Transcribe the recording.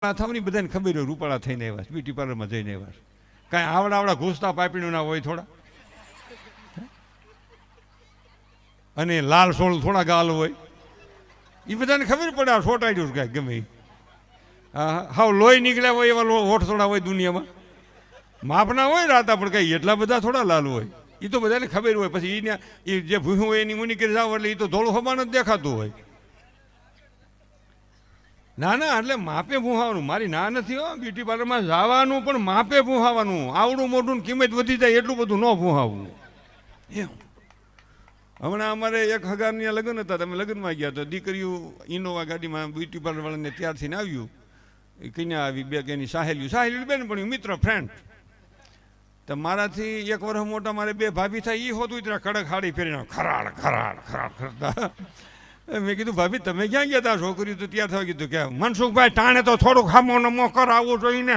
થવાની બધાને ખબર હોય રૂપાળા થઈને આવ્યા છે, બ્યુટી પાર્લરમાં જઈને આવ્યા છે. કાંઈ આવડા ઘૂસતા પાપીનું ના હોય થોડા, અને લાલ સોળ થોડા ગાલ હોય, એ બધાને ખબર પડે આ છોટાડ્યું કાંઈ ગમે એ. હાવ લોહી નીકળ્યા હોય એવા હોઠ થોડા હોય દુનિયામાં, માપના હોય રાતા, પણ કઈ એટલા બધા થોડા લાલ હોય. એ તો બધાને ખબર હોય. પછી એને એ જે ભૂહું હોય એની મુની કરી જાવ એટલે એ તો ધોળું હબાન જ દેખાતું હોય. ના ના, એટલે માપે ભૂહાવાનું. મારી ના નથી હો, બ્યુટી પાર્લરમાં જવાનું પણ માપે ભૂહાવાનું. આવડું મોટું કિંમત વધી જાય એટલું બધું ન ભૂહાવવું એમ. હમણાં અમારે એક હગારની લગ્ન હતા, તમે લગ્નમાં ગયા તો દીકરીઓ ઇનોવા ગાડીમાં બ્યુટી પાર્લર વાળાને ત્યાર થઈને આવ્યું. એ કન્યા આવી, બે કે એની સાહેલી બેન પણ મિત્ર ફ્રેન્ડ. તો મારાથી એક વર્ષ મોટા મારે બે ભાભી થાય, એ હોતું ત્યાં કડક હાડી ફેરીને ખરાડ ખરાડ ખરાડ કરતા. મેં કીધું ભાભી તમે ક્યાં ગયા હતા? છોકરી તો તૈયાર થવા કીધું કે મનસુખભાઈ ટાણે તો થોડુંક ખામો નમો કરાવવું જોઈએ ને.